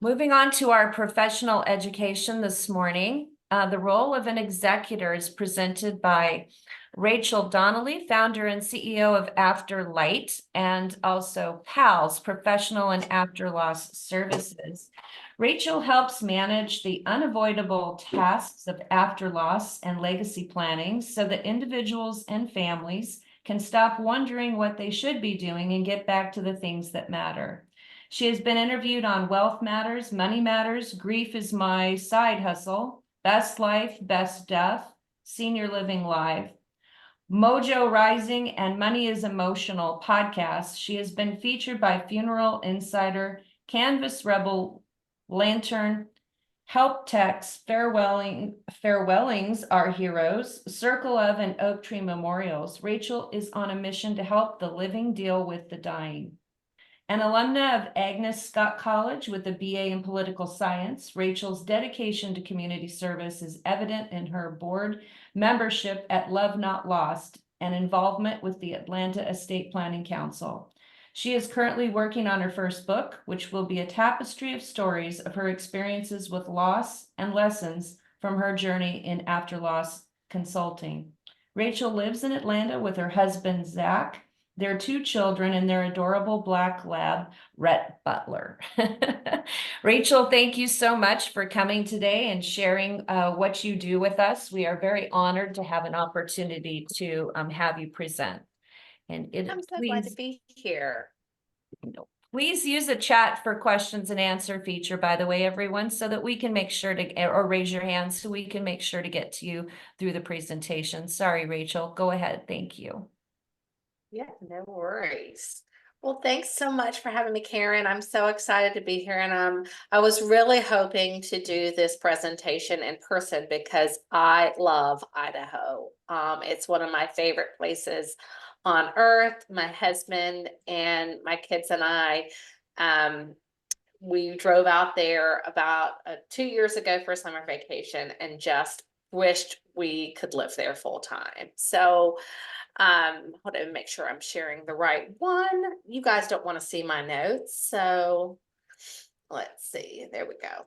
Moving on to our professional education this morning, the role of an executor is presented by Rachel Donnelly, founder and CEO of Afterlight, and also PALS, Professional and After Loss Services. Rachel helps manage the unavoidable tasks of after loss and legacy planning so that individuals and families can stop wondering what they should be doing and get back to the things that matter. She has been interviewed on Wealth Matters, Money Matters, Grief is My Side Hustle, Best Life, Best Death, Senior Living Live, Mojo Rising, and Money is Emotional podcasts. She has been featured by Funeral Insider, Canvas Rebel, Lantern, Help Text, Farewellings Are Heroes, Circle of and Oak Tree Memorials. Rachel is on a mission to help the living deal with the dying. An alumna of Agnes Scott College with a BA in political science, Rachel's dedication to community service is evident in her board membership at Love Not Lost and involvement with the Atlanta Estate Planning Council. She is currently working on her first book, which will be a tapestry of stories of her experiences with loss and lessons from her journey in after loss consulting. Rachel lives in Atlanta with her husband, Zach, their 2 children, and their adorable black lab, Rhett Butler. Rachel, thank you so much for coming today and sharing what you do with us. We are very honored to have an opportunity to have you present. And I'm so glad to be here. Please use the chat for questions and answer feature, by the way, everyone, so that we can make sure to, or raise your hand so we can make sure to get to you through the presentation. Sorry, Rachel, go ahead. Thank you. Yeah, no worries. Well, thanks so much for having me, Karen. I'm so excited to be here. And I was really hoping to do this presentation in person because I love Idaho. It's one of my favorite places on earth. My husband and my kids and I, we drove out there about 2 years ago for a summer vacation and just wished we could live there full time. So hold on, make sure I'm sharing the right one. You guys don't want to see my notes, so let's see. There we go.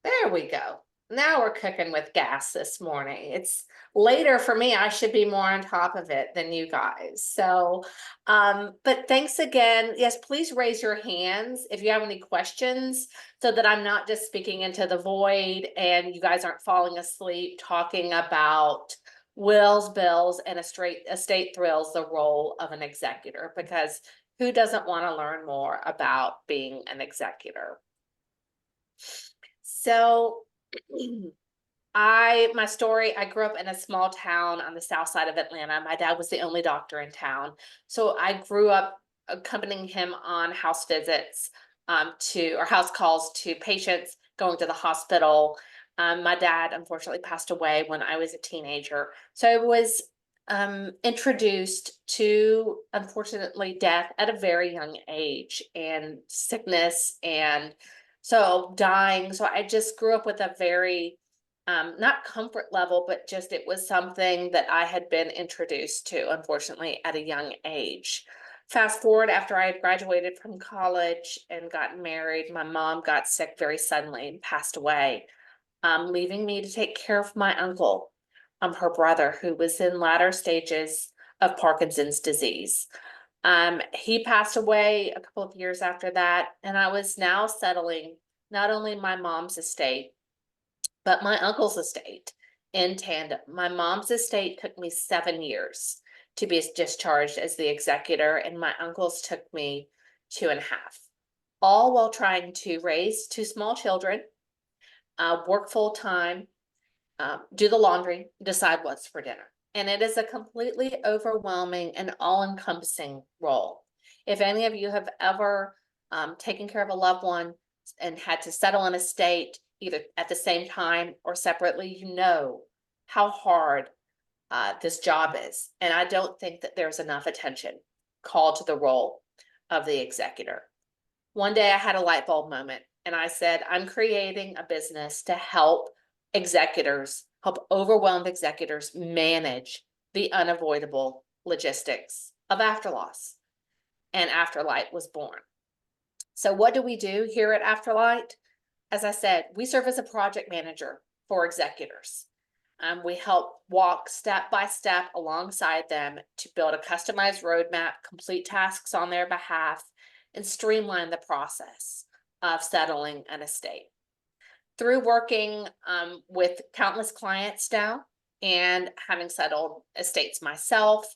There we go. Now we're cooking with gas this morning. It's later for me. I should be more on top of it than you guys. So, but thanks again. Yes, please raise your hands if you have any questions so that I'm not just speaking into the void and you guys aren't falling asleep talking about wills, bills, and estate thrills, the role of an executor, because who doesn't want to learn more about being an executor? So my story, I grew up in a small town on the south side of Atlanta. My dad was the only doctor in town. So I grew up accompanying him on house visits or house calls to patients going to the hospital. My dad unfortunately passed away when I was a teenager. So I was introduced to, unfortunately, death at a very young age and sickness and so dying. So I just grew up with a very, not comfort level, but just it was something that I had been introduced to, unfortunately, at a young age. Fast forward after I had graduated from college and gotten married, my mom got sick very suddenly and passed away, leaving me to take care of my uncle, her brother, who was in latter stages of Parkinson's disease. He passed away a couple of years after that, and I was now settling not only my mom's estate, but my uncle's estate in tandem. My mom's estate took me 7 years to be discharged as the executor, and my uncle's took me 2.5, all while trying to raise 2 small children, work full time, do the laundry, decide what's for dinner. And it is a completely overwhelming and all-encompassing role. If any of you have ever taken care of a loved one and had to settle an estate either at the same time or separately, you know how hard this job is. And I don't think that there's enough attention called to the role of the executor. One day I had a light bulb moment and I said, I'm creating a business to help overwhelmed executors manage the unavoidable logistics of after loss. And Afterlight was born. So what do we do here at Afterlight? As I said, we serve as a project manager for executors. We help walk step by step alongside them to build a customized roadmap, complete tasks on their behalf, and streamline the process of settling an estate. Through working with countless clients now and having settled estates myself,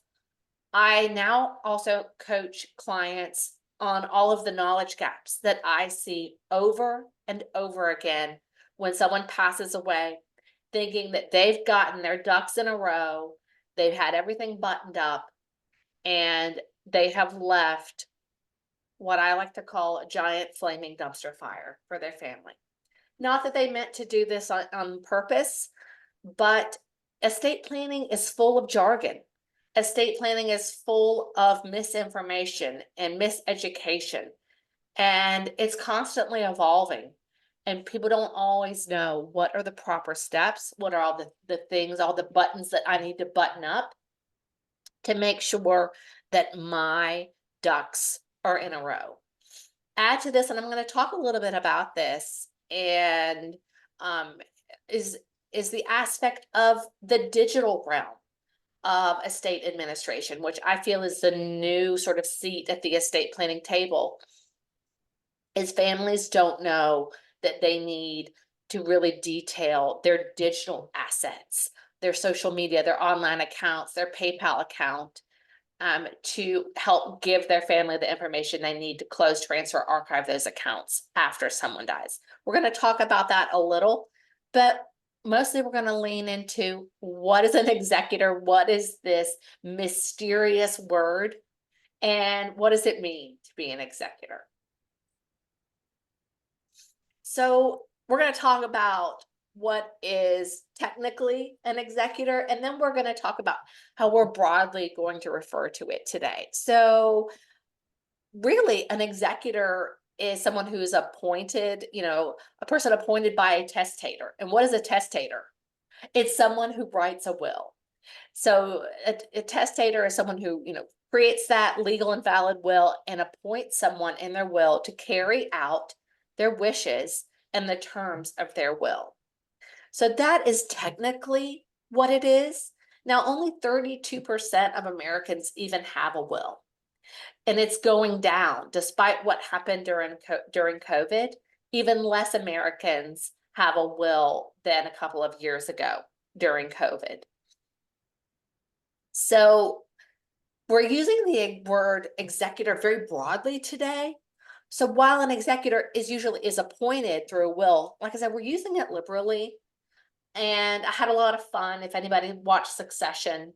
I now also coach clients on all of the knowledge gaps that I see over and over again when someone passes away, thinking that they've gotten their ducks in a row, they've had everything buttoned up, and they have left what I like to call a giant flaming dumpster fire for their family. Not that they meant to do this on purpose, but estate planning is full of jargon. Estate planning is full of misinformation and miseducation, and it's constantly evolving. And people don't always know what are the proper steps, what are all the things, all the buttons that I need to button up to make sure that my ducks are in a row. Add to this, and I'm going to talk a little bit about this, and is the aspect of the digital realm of estate administration, which I feel is the new sort of seat at the estate planning table, is families don't know that they need to really detail their digital assets, their social media, their online accounts, their PayPal account, to help give their family the information they need to close, transfer, archive those accounts after someone dies. We're going to talk about that a little, but mostly we're going to lean into what is an executor, what is this mysterious word, and what does it mean to be an executor. So we're going to talk about what is technically an executor, and then we're going to talk about how we're broadly going to refer to it today. So really, an executor is someone who is appointed, a person appointed by a testator. And what is a testator? It's someone who writes a will. So a testator is someone who, creates that legal and valid will and appoints someone in their will to carry out their wishes and the terms of their will. So that is technically what it is. Now, only 32% of Americans even have a will. And it's going down despite what happened during COVID. Even less Americans have a will than a couple of years ago during COVID. So we're using the word executor very broadly today. So while an executor usually appointed through a will, like I said, we're using it liberally. And I had a lot of fun. If anybody watched Succession,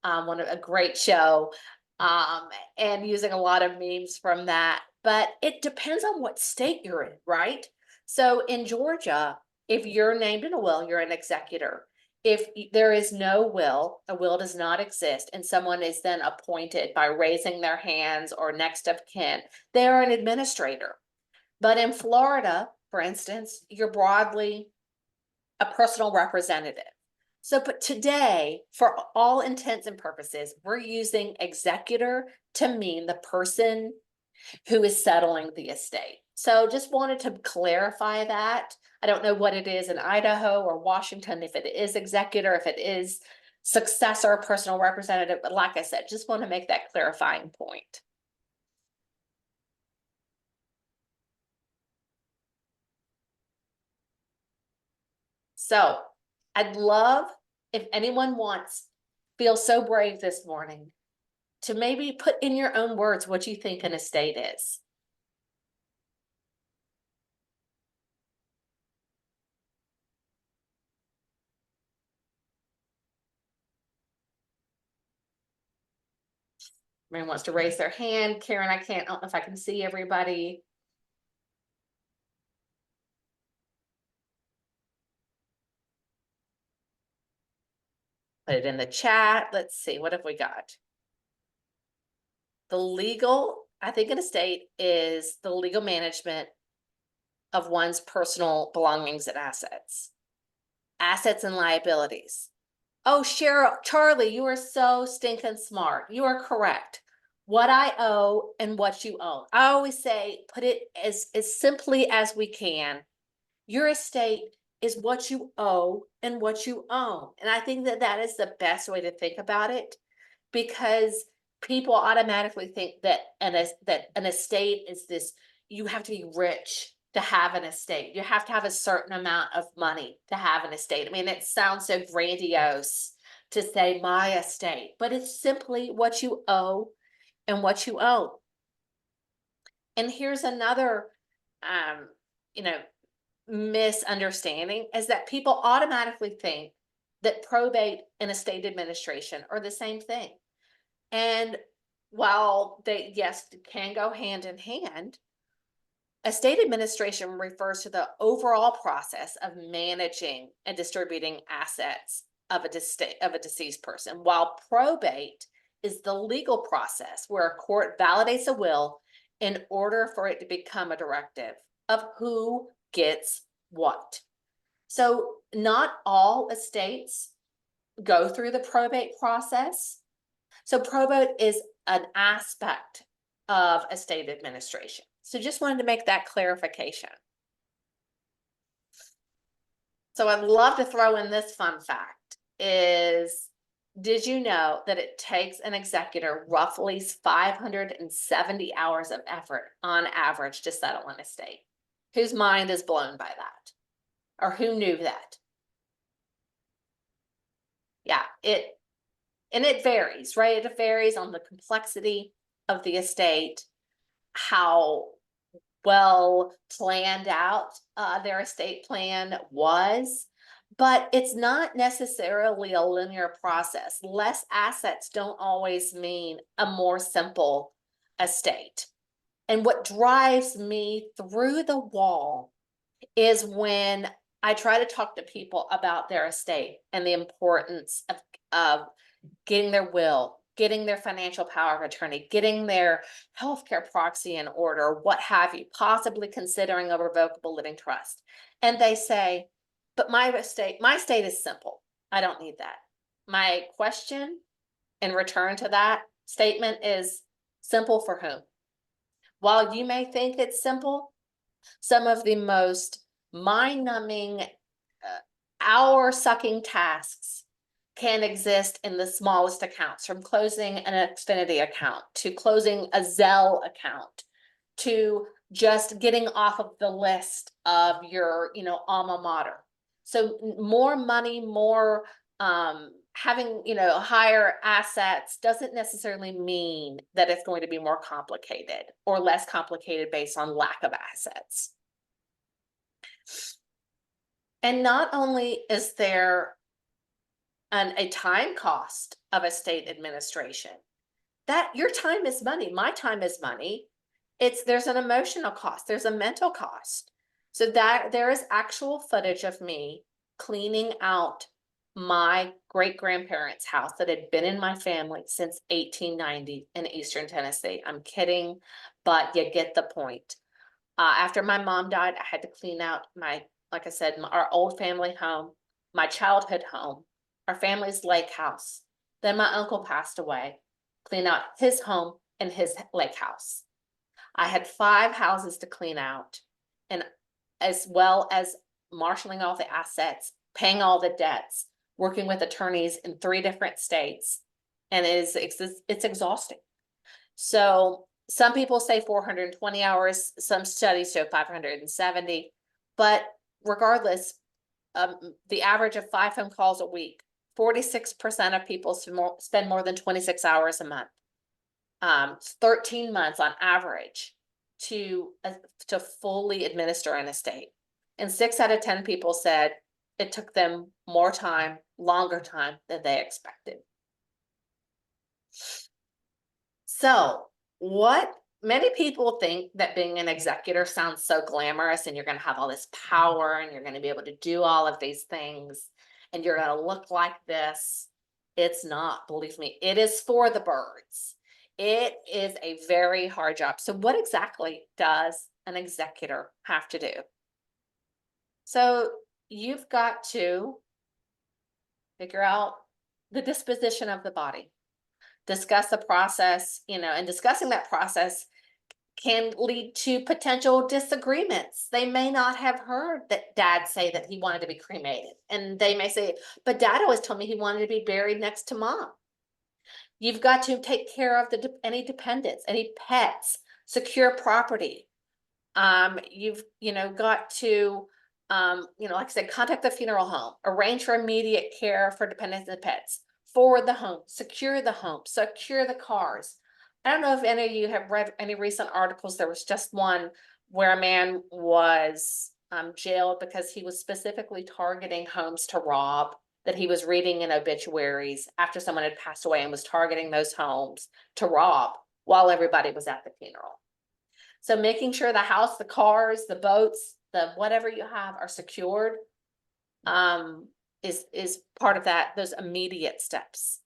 a great show, and using a lot of memes from that. But it depends on what state you're in, right? So in Georgia, if you're named in a will, you're an executor. If there is no will, a will does not exist, and someone is then appointed by raising their hands or next of kin, they are an administrator. But in Florida, for instance, you're broadly a personal representative. So, but today, for all intents and purposes, we're using executor to mean the person who is settling the estate. So just wanted to clarify that. I don't know what it is in Idaho or Washington, if it is executor, if it is successor, personal representative, but like I said, just want to make that clarifying point. So I'd love if anyone feels so brave this morning to maybe put in your own words what you think an estate is. Everyone wants to raise their hand. Karen, I don't know if I can see everybody. Put it in the chat. Let's see, what have we got? I think an estate is the legal management of one's personal belongings and assets. Assets and liabilities. Oh, Cheryl, Charlie, you are so stinking smart. You are correct. what I owe and what you own. I always say, put it as simply as we can. Your estate is what you owe and what you own. And I think that that is the best way to think about it, because people automatically think that that an estate is this, you have to be rich to have an estate. You have to have a certain amount of money to have an estate. I mean, it sounds so grandiose to say my estate, but it's simply what you owe and what you own. And here's another you know, misunderstanding, is that people automatically think that probate and estate administration are the same thing. And while they, yes, can go hand in hand, estate administration refers to the overall process of managing and distributing assets of a deceased person, while probate is the legal process where a court validates a will in order for it to become a directive of who gets what. So not all estates go through the probate process. So probate is an aspect of estate administration. So just wanted to make that clarification. So I'd love to throw in this fun fact is, did you know that it takes an executor roughly 570 hours of effort on average to settle an estate? Whose mind is blown by that? Or who knew that? Yeah, it varies, right? It varies on the complexity of the estate, how well planned out their estate plan was, but it's not necessarily a linear process. Less assets don't always mean a more simple estate. And what drives me through the wall is when I try to talk to people about their estate and the importance of getting their will, getting their financial power of attorney, getting their healthcare proxy in order, what have you, possibly considering a revocable living trust. And they say, but my estate is simple. I don't need that. My question in return to that statement is, simple for whom? While you may think it's simple, some of the most mind-numbing, hour-sucking tasks can exist in the smallest accounts, from closing an Xfinity account to closing a Zelle account to just getting off of the list of your, alma mater. So more money, more having, higher assets doesn't necessarily mean that it's going to be more complicated or less complicated based on lack of assets. And not only is there a time cost of estate administration, that your time is money, my time is money. There's an emotional cost, there's a mental cost. So that there is actual footage of me cleaning out my great-grandparents' house that had been in my family since 1890 in Eastern Tennessee. I'm kidding, but you get the point. After my mom died, I had to clean out like I said, our old family home, my childhood home, our family's lake house. Then my uncle passed away, clean out his home and his lake house. I had 5 houses to clean out, and as well as marshaling all the assets, paying all the debts, working with attorneys in 3 different states, and it's exhausting. So some people say 420 hours, some studies show 570, but regardless, the average of 5 phone calls a week, 46% of people spend more than 26 hours a month. 13 months on average to fully administer an estate. And 6 out of 10 people said it took them more time, longer time than they expected. So many people think that being an executor sounds so glamorous, and you're going to have all this power and you're going to be able to do all of these things and you're going to look like this. It's not, believe me, it is for the birds. It is a very hard job. So what exactly does an executor have to do? So you've got to figure out the disposition of the body. discuss the process, and discussing that process can lead to potential disagreements. They may not have heard that dad say that he wanted to be cremated. And they may say, but dad always told me he wanted to be buried next to mom. You've got to take care of any dependents, any pets, secure property. You've, got to, like I said, contact the funeral home, arrange for immediate care for dependents and pets, forward the home, secure the cars. I don't know if any of you have read any recent articles. There was just one where a man was jailed because he was specifically targeting homes to rob, that he was reading in obituaries after someone had passed away and was targeting those homes to rob while everybody was at the funeral. So making sure the house, the cars, the boats, the whatever you have are secured is part of that, those immediate steps.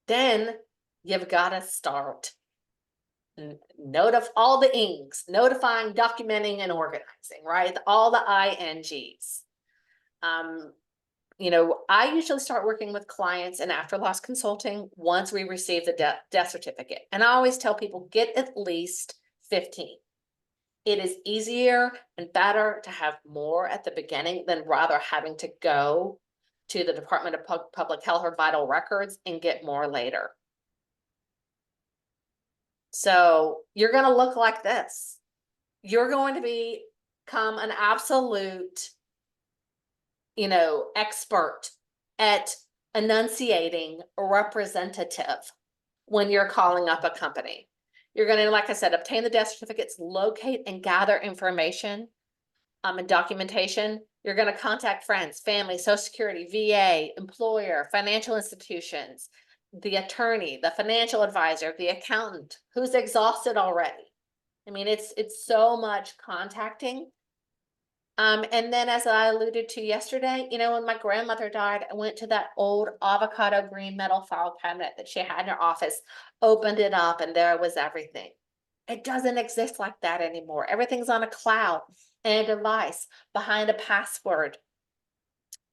Then you've got to start all the ings, notifying, documenting, and organizing, right? All the INGs. I usually start working with clients in after loss consulting once we receive the death certificate. And I always tell people, get at least 15. It is easier and better to have more at the beginning than rather having to go to the Department of Public Health or Vital Records and get more later. So you're going to look like this. You're going to become an absolute, expert at enunciating a representative when you're calling up a company. You're going to, like I said, obtain the death certificates, locate and gather information and documentation. You're going to contact friends, family, Social Security, VA, employer, financial institutions, the attorney, the financial advisor, the accountant who's exhausted already. I mean, it's so much contacting. And then, as I alluded to yesterday, when my grandmother died, I went to that old avocado green metal file cabinet that she had in her office, opened it up, and there was everything. It doesn't exist like that anymore. Everything's on a cloud and a device behind a password.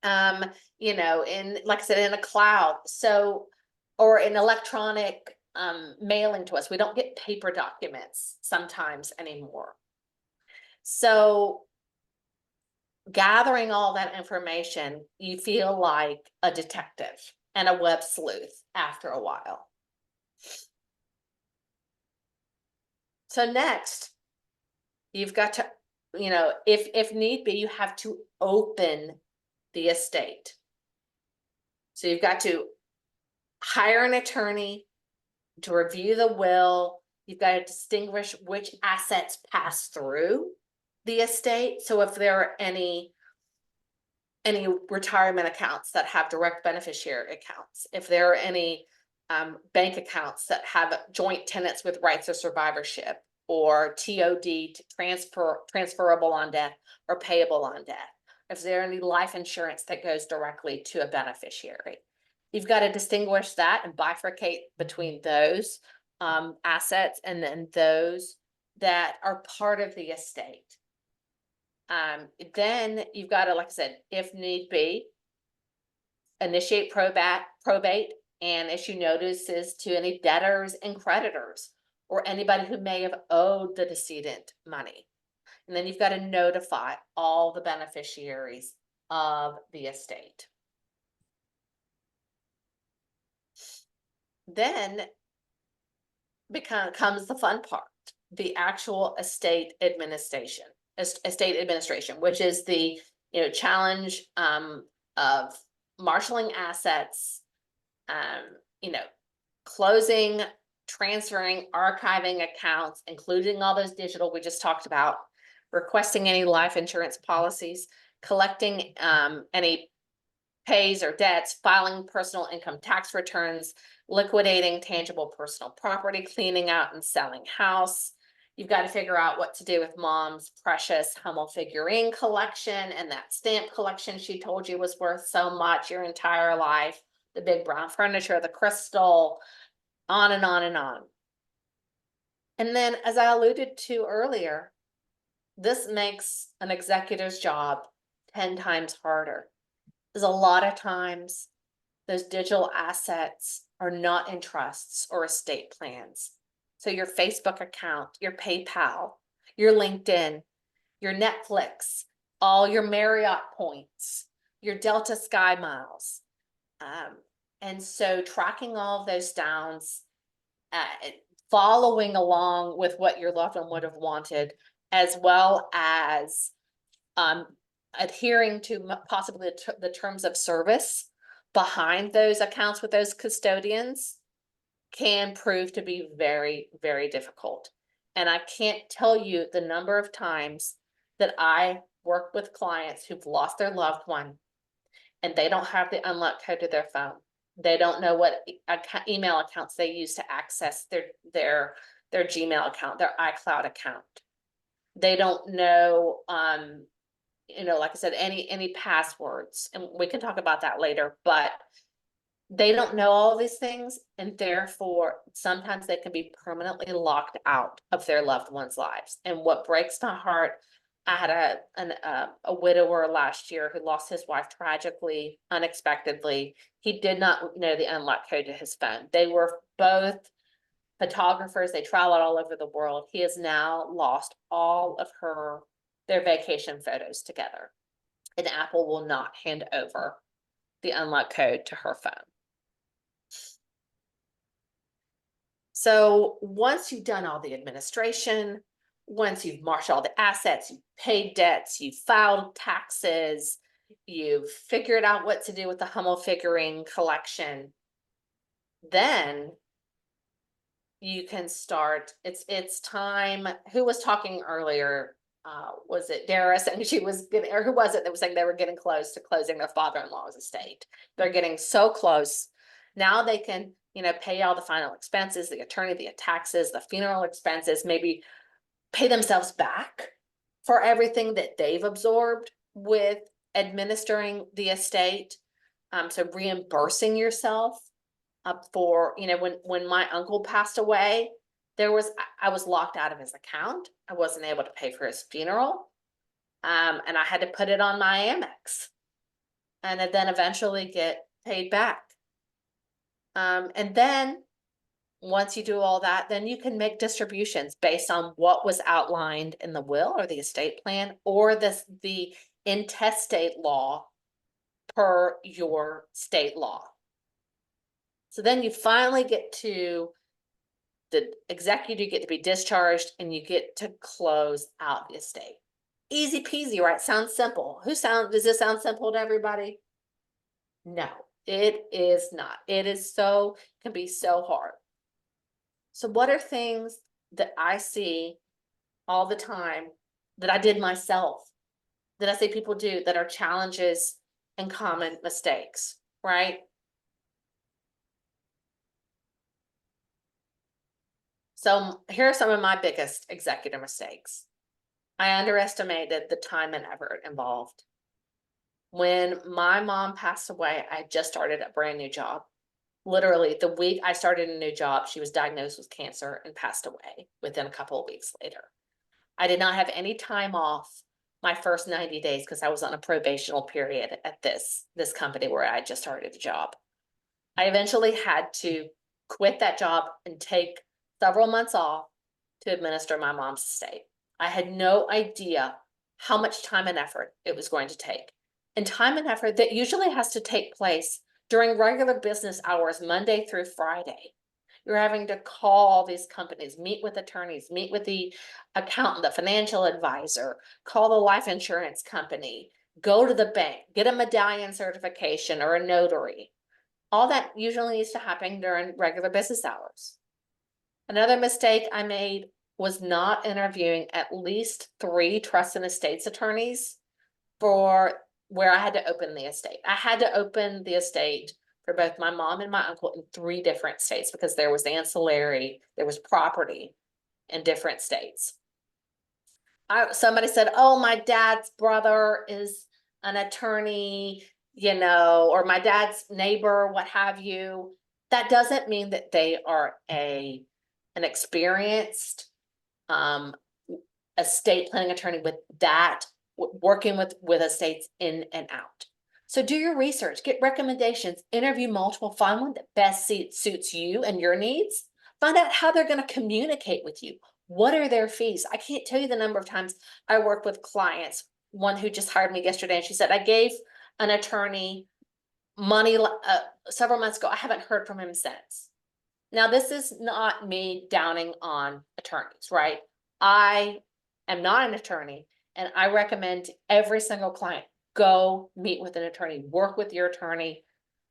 Like I said, in a cloud. So, or an electronic mailing to us. We don't get paper documents sometimes anymore. So gathering all that information, you feel like a detective and a web sleuth after a while. So next, you've got to, if need be, you have to open the estate. So you've got to hire an attorney to review the will. You've got to distinguish which assets pass through the estate. So if there are any retirement accounts that have direct beneficiary accounts, if there are any bank accounts that have joint tenants with rights of survivorship, or TOD, transferable on death or payable on death, if there are any life insurance that goes directly to a beneficiary, you've got to distinguish that and bifurcate between those assets and then those that are part of the estate. Then you've got to, like I said, if need be, initiate probate and issue notices to any debtors and creditors or anybody who may have owed the decedent money. And then you've got to notify all the beneficiaries of the estate. Then comes the fun part, the actual estate administration, which is the challenge of marshaling assets, closing, transferring, archiving accounts, including all those digital we just talked about, requesting any life insurance policies, collecting any pays or debts, filing personal income tax returns, liquidating tangible personal property, cleaning out and selling house. You've got to figure out what to do with mom's precious Hummel figurine collection and that stamp collection she told you was worth so much your entire life, the big brown furniture, the crystal, on and on and on. And then, as I alluded to earlier, this makes an executor's job 10 times harder. There's a lot of times those digital assets are not in trusts or estate plans. So your Facebook account, your PayPal, your LinkedIn, your Netflix, all your Marriott points, your Delta Sky miles. And so tracking all of those down, following along with what your loved one would have wanted, as well as adhering to possibly the terms of service behind those accounts with those custodians can prove to be very, very difficult. And I can't tell you the number of times that I work with clients who've lost their loved one and they don't have the unlock code to their phone. They don't know what email accounts they use to access their Gmail account, their iCloud account. They don't know, like I said, any passwords, and we can talk about that later, but they don't know all these things, and therefore sometimes they can be permanently locked out of their loved ones' lives. And what breaks my heart, I had a widower last year who lost his wife tragically, unexpectedly. He did not know the unlock code to his phone. They were both photographers. They traveled all over the world. He has now lost all of their vacation photos together, and Apple will not hand over the unlock code to her phone. So once you've done all the administration, once you've marshaled all the assets, you've paid debts, you've filed taxes, you've figured out what to do with the Hummel figurine collection, then you can start. It's time. Who was talking earlier? Was it Dara saying she was getting, or who was it that was saying they were getting close to closing their father-in-law's estate? They're getting so close. Now they can, pay all the final expenses, the attorney, the taxes, the funeral expenses, maybe pay themselves back for everything that they've absorbed with administering the estate. So reimbursing yourself for, when my uncle passed away, I was locked out of his account. I wasn't able to pay for his funeral. And I had to put it on my Amex and then eventually get paid back. And then once you do all that, then you can make distributions based on what was outlined in the will or the estate plan or the intestate law per your state law. So then you finally get to the executor, you get to be discharged, and you get to close out the estate. Easy peasy, right? Sounds simple. Does this sound simple to everybody? No, it is not. Can be so hard. So what are things that I see all the time that I did myself, that I see people do that are challenges and common mistakes, right? So here are some of my biggest executor mistakes. I underestimated the time and effort involved. When my mom passed away, I just started a brand new job. Literally the week I started a new job, she was diagnosed with cancer and passed away within a couple of weeks later. I did not have any time off my first 90 days because I was on a probational period at this company where I just started a job. I eventually had to quit that job and take several months off to administer my mom's estate. I had no idea how much time and effort it was going to take. And time and effort that usually has to take place during regular business hours, Monday through Friday. You're having to call these companies, meet with attorneys, meet with the accountant, the financial advisor, call the life insurance company, go to the bank, get a medallion certification or a notary. All that usually needs to happen during regular business hours. Another mistake I made was not interviewing at least 3 trust and estates attorneys for where I had to open the estate. I had to open the estate for both my mom and my uncle in 3 different states because there was ancillary, there was property in different states. Somebody said, oh, my dad's brother is an attorney, or my dad's neighbor, what have you. That doesn't mean that they are an experienced estate planning attorney with that, working with estates in and out. So do your research, get recommendations, interview multiple, find one that best suits you and your needs. Find out how they're going to communicate with you. What are their fees? I can't tell you the number of times I work with clients. One who just hired me yesterday, and she said, I gave an attorney money several months ago. I haven't heard from him since. Now, this is not me downing on attorneys, right? I am not an attorney, and I recommend every single client go meet with an attorney, work with your attorney.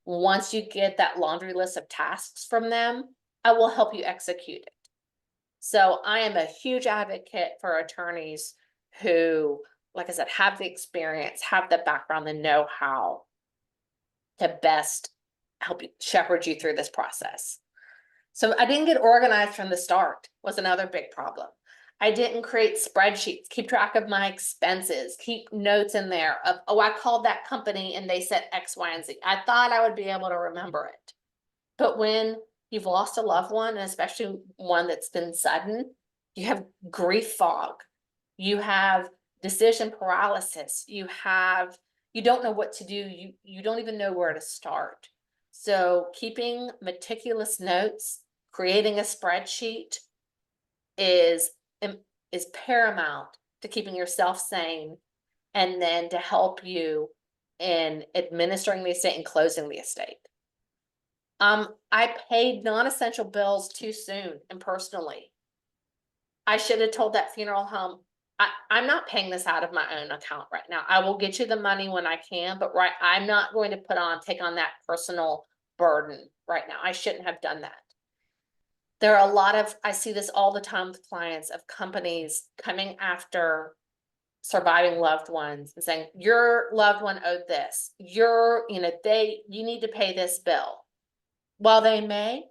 Once you get that laundry list of tasks from them, I will help you execute it. So I am a huge advocate for attorneys who, like I said, have the experience, have the background, the know-how to best help you shepherd you through this process. So I didn't get organized from the start was another big problem. I didn't create spreadsheets, keep track of my expenses, keep notes in there of, oh, I called that company and they said X, Y, and Z. I thought I would be able to remember it. But when you've lost a loved one, and especially one that's been sudden, you have grief fog, you have decision paralysis, you don't know what to do, you don't even know where to start. So keeping meticulous notes, creating a spreadsheet is paramount to keeping yourself sane, and then to help you in administering the estate and closing the estate. I paid non-essential bills too soon and personally. I should have told that funeral home, I'm not paying this out of my own account right now. I will get you the money when I can, but I'm not going to take on that personal burden right now. I shouldn't have done that. There are a lot of, I see this all the time with clients of companies coming after surviving loved ones and saying, your loved one owed this, you need to pay this bill. While they may,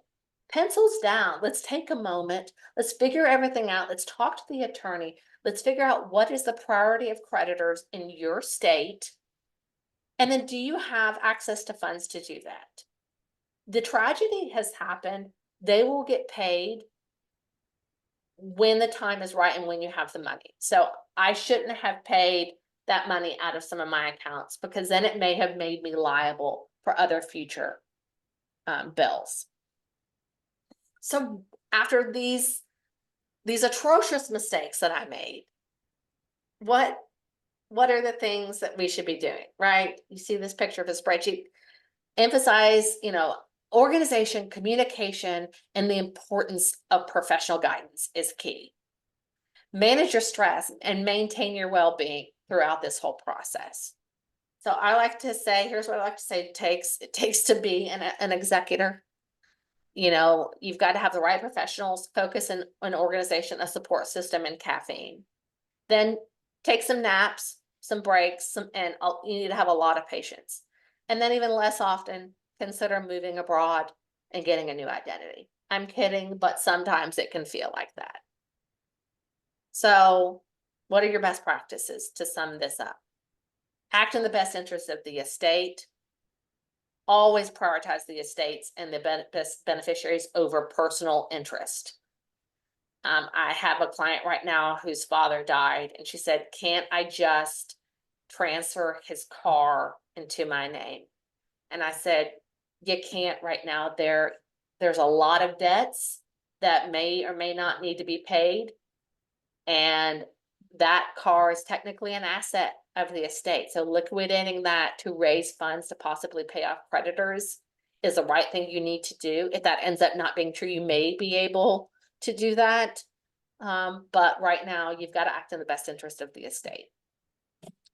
pencils down, let's take a moment, let's figure everything out, let's talk to the attorney, let's figure out what is the priority of creditors in your state, and then do you have access to funds to do that? The tragedy has happened, they will get paid when the time is right and when you have the money. So I shouldn't have paid that money out of some of my accounts, because then it may have made me liable for other future bills. So after these atrocious mistakes that I made, what are the things that we should be doing, right? You see this picture of a spreadsheet. Emphasize, organization, communication, and the importance of professional guidance is key. Manage your stress and maintain your well-being throughout this whole process. So I like to say, here's what I like to say, it takes to be an executor. You've got to have the right professionals, focus in an organization, a support system, and caffeine. Then take some naps, some breaks, and you need to have a lot of patience. And then even less often, consider moving abroad and getting a new identity. I'm kidding, but sometimes it can feel like that. So what are your best practices to sum this up? Act in the best interest of the estate. Always prioritize the estates and the best beneficiaries over personal interest. I have a client right now whose father died, and she said, can't I just transfer his car into my name? And I said, you can't right now. There's a lot of debts that may or may not need to be paid. And that car is technically an asset of the estate. So liquidating that to raise funds to possibly pay off creditors is the right thing you need to do. If that ends up not being true, you may be able to do that. But right now you've got to act in the best interest of the estate.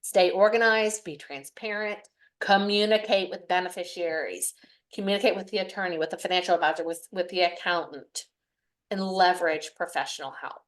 Stay organized, be transparent, communicate with beneficiaries, communicate with the attorney, with the financial advisor, with the accountant, and leverage professional help.